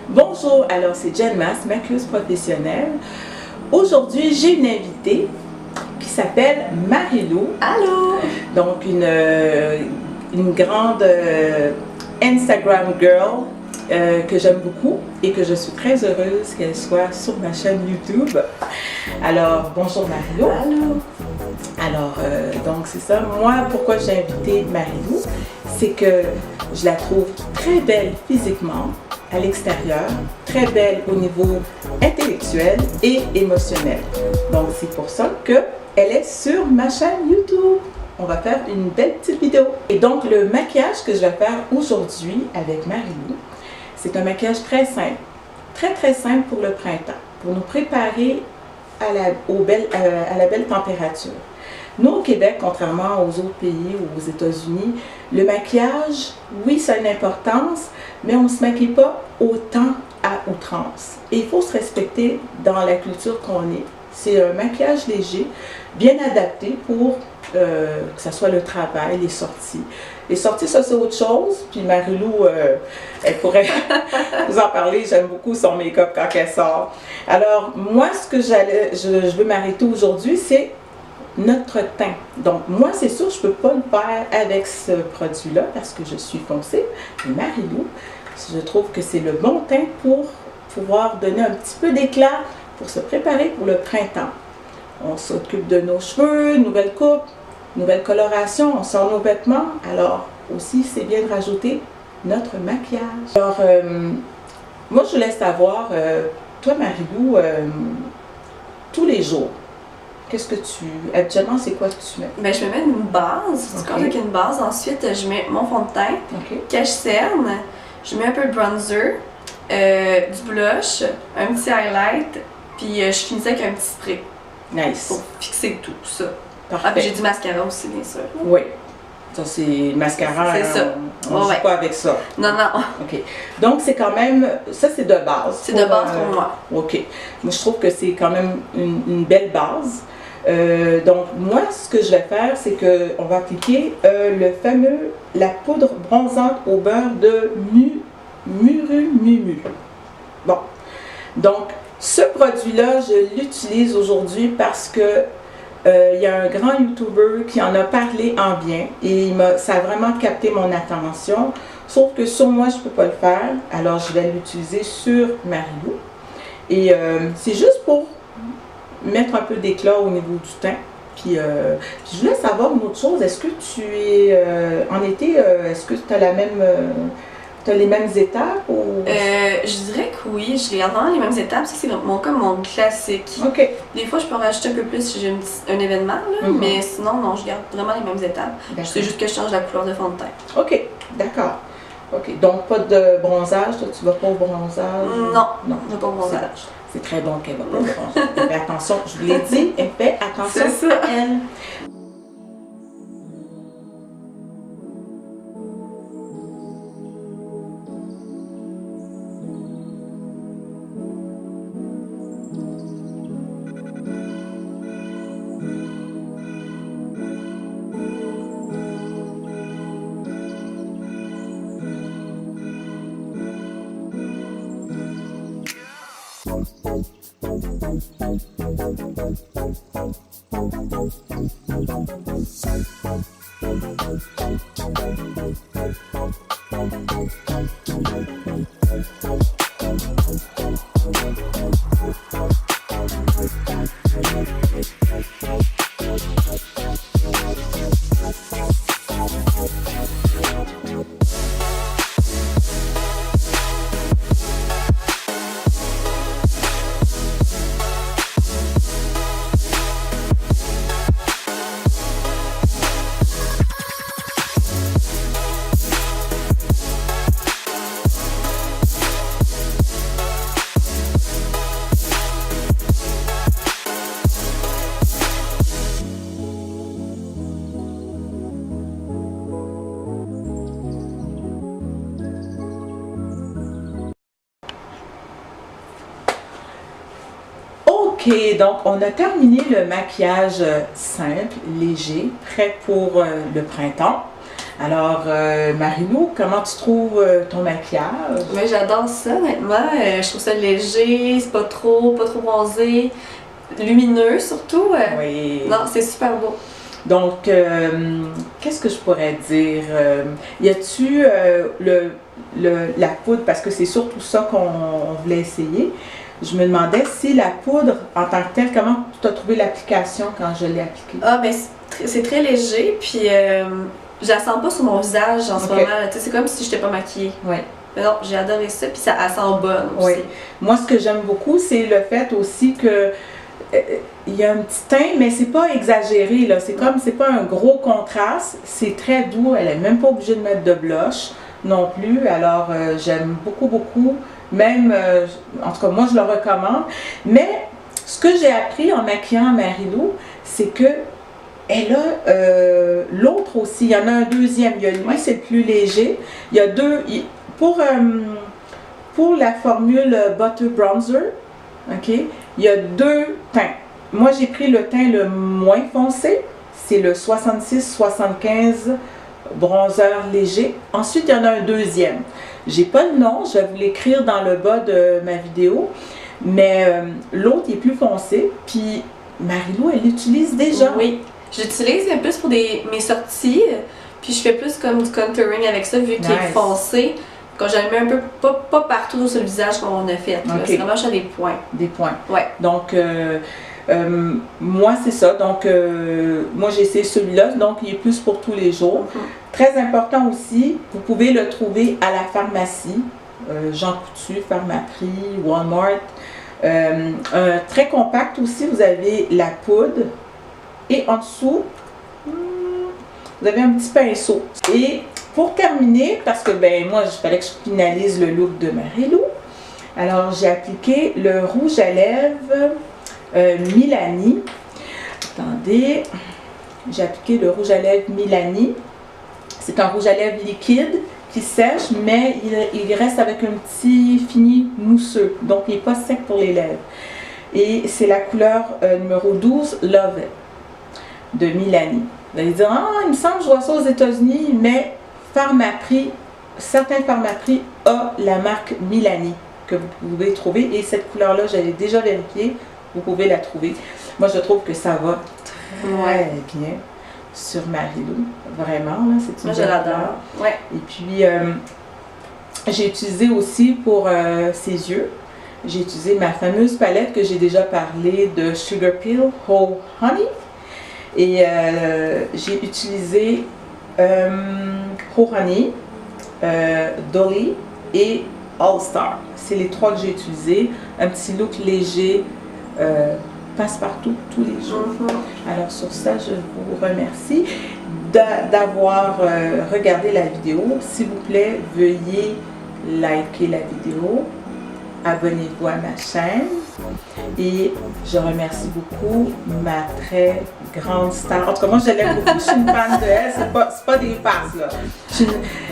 Bonjour, alors c'est Jen Mas, maquilleuse professionnelle. Aujourd'hui, j'ai une invitée qui s'appelle Marie-Lou. Allô! Donc une grande Instagram girl que j'aime beaucoup et que je suis très heureuse qu'elle soit sur ma chaîne YouTube. Alors, bonjour Marie-Lou. Allô! Alors, donc c'est ça. Moi, pourquoi j'ai invité Marie-Lou, c'est que je la trouve très belle physiquement à l'extérieur, très belle au niveau intellectuel et émotionnel. Donc, c'est pour ça qu'elle est sur ma chaîne YouTube. On va faire une belle petite vidéo. Et donc, le maquillage que je vais faire aujourd'hui avec Marie-Lou, c'est un maquillage très simple, très simple pour le printemps, pour nous préparer à la belle température. Nous, au Québec, contrairement aux autres pays ou aux États-Unis, le maquillage, oui, ça a une importance, mais on ne se maquille pas autant à outrance. Et il faut se respecter dans la culture qu'on est. C'est un maquillage léger, bien adapté pour que ce soit le travail, les sorties. Les sorties, ça c'est autre chose. Puis Marie-Lou, elle pourrait vous en parler. J'aime beaucoup son make-up quand elle sort. Alors, moi, ce que je veux m'arrêter aujourd'hui, c'est notre teint. Donc, moi, c'est sûr, je ne peux pas le faire avec ce produit-là parce que je suis foncée. Mais Marie-Lou, je trouve que c'est le bon teint pour pouvoir donner un petit peu d'éclat pour se préparer pour le printemps. On s'occupe de nos cheveux, nouvelle coupe, nouvelle coloration, on sort nos vêtements. Alors, aussi, c'est bien de rajouter notre maquillage. Alors, moi, je vous laisse savoir, toi, Marie-Lou, tous les jours, qu'est-ce que habituellement, c'est quoi que tu mets? Ben, je vais mettre une base. Du coup, avec une base. Ensuite, je mets mon fond de teint que je cerne. Je mets un peu de bronzer, du blush, un petit highlight, puis je finis avec un petit spray. Nice. Pour fixer tout ça. Parfait. Ah, puis j'ai du mascara aussi, bien sûr. Oui. Ça, c'est mascara. C'est ça. On ne joue pas avec ça. Non, non. OK. Donc, c'est quand même... Ça, c'est de base. C'est de base pour moi. OK. Moi, je trouve que c'est quand même une belle base. Donc, moi, ce que je vais faire, c'est qu'on va appliquer la poudre bronzante au beurre de Muru. Bon. Donc, ce produit-là, je l'utilise aujourd'hui parce que il y a un grand YouTuber qui en a parlé en bien et ça a vraiment capté mon attention. Sauf que sur moi, je ne peux pas le faire. Alors, je vais l'utiliser sur Marie-Lou. Et c'est juste pour mettre un peu d'éclat au niveau du teint. Puis je voulais savoir une autre chose. Est-ce que tu es en été, est-ce que tu as les mêmes étapes ou... Je dirais que oui, je regarde vraiment les mêmes étapes. Ça, c'est comme mon classique. OK. Des fois, je peux en rajouter un peu plus si j'ai un événement, là, mais sinon, non, je garde vraiment les mêmes étapes. C'est juste que je change la couleur de fond de teint. OK, d'accord. OK, donc pas de bronzage, toi, tu vas pas au bronzage? Non, je vais pas au bronzage. C'est très bon qu'elle va pas au bronzage. Elle fait attention, je vous l'ai dit, elle fait attention à elle. Ok, donc on a terminé le maquillage simple, léger, prêt pour le printemps. Alors, Marie-Lou, comment tu trouves ton maquillage? Mais j'adore ça, honnêtement. Je trouve ça léger, c'est pas trop bronzé, lumineux surtout. Oui. Non, c'est super beau. Donc, qu'est-ce que je pourrais dire? Y a-tu la poudre, parce que c'est surtout ça qu'on voulait essayer. Je me demandais si la poudre, en tant que telle, comment tu as trouvé l'application quand je l'ai appliquée? Ah, ben c'est très léger, puis je la sens pas sur mon visage en ce moment. C'est comme si je n'étais pas maquillée. Oui. Mais non, j'ai adoré ça, puis ça sent bonne aussi. Oui. Moi, ce que j'aime beaucoup, c'est le fait aussi que il y a un petit teint, mais c'est pas exagéré, là. C'est comme, c'est pas un gros contraste, c'est très doux, elle est même pas obligée de mettre de blush non plus, alors j'aime beaucoup, même, en tout cas, moi je le recommande, mais ce que j'ai appris en maquillant Marie-Lou, c'est que elle a l'autre aussi, il y en a un deuxième, il y a lui, c'est le plus léger, il y a deux, pour la formule Butter Bronzer, ok, il y a deux teints. Moi, j'ai pris le teint le moins foncé, c'est le 66-75 bronzer léger. Ensuite, il y en a un deuxième. J'ai pas le nom, je vais vous l'écrire dans le bas de ma vidéo, mais l'autre est plus foncé. Puis Marie-Lou, elle l'utilise déjà. Oui, j'utilise un plus pour mes sorties, puis je fais plus comme du contouring avec ça, vu qu'il est foncé. Quand j'en mets un peu, pas partout sur le visage comme on a fait. Okay. C'est vraiment juste à des points. Des points. Ouais. Donc, moi, c'est ça. Donc, moi, j'ai essayé celui-là. Donc, il est plus pour tous les jours. Très important aussi, vous pouvez le trouver à la pharmacie. Jean Coutu, Pharmaprix, Walmart. Très compact aussi, vous avez la poudre. Et en dessous, vous avez un petit pinceau. Et pour terminer, parce que moi, il fallait que je finalise le look de Marie-Lou. Alors, j'ai appliqué le rouge à lèvres Milani. Attendez, j'ai appliqué le rouge à lèvres Milani. C'est un rouge à lèvres liquide qui sèche, mais il reste avec un petit fini mousseux. Donc, il n'est pas sec pour les lèvres. Et c'est la couleur numéro 12, Love It, de Milani. Vous allez dire, ah, il me semble que je vois ça aux États-Unis, mais Pharmaprix, certains Pharmaprix ont la marque Milani que vous pouvez trouver. Et cette couleur-là, j'avais déjà vérifié, vous pouvez la trouver. Moi, je trouve que ça va très bien sur Marie-Lou. Vraiment, là, c'est une moi, je l'adore. Ouais. Et puis, j'ai utilisé aussi pour ses yeux, j'ai utilisé ma fameuse palette que j'ai déjà parlé de Sugar Peel Whole Honey. Et j'ai utilisé Whole Honey, Dolly et All Star. C'est les trois que j'ai utilisés. Un petit look léger, passe-partout tous les jours. Alors sur ça, je vous remercie d'avoir regardé la vidéo. S'il vous plaît, veuillez liker la vidéo. Abonnez-vous à ma chaîne. Et je remercie beaucoup ma très grande star. En tout cas, moi, je l'aime beaucoup. Je suis une fan de elle. C'est pas des farces, là.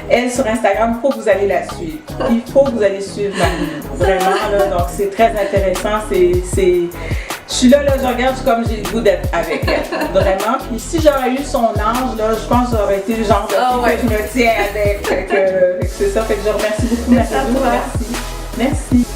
Elle, sur Instagram, il faut que vous allez la suivre. Il faut que vous allez suivre Marie-Lou. Vraiment, là. Donc, c'est très intéressant. Je suis là, je regarde comme j'ai le goût d'être avec elle. Vraiment. Puis si j'aurais eu son âge, là, je pense que j'aurais été le genre de fille que je me tiens avec. C'est ça. Fait que je remercie beaucoup Marie-Lou. Merci. Merci.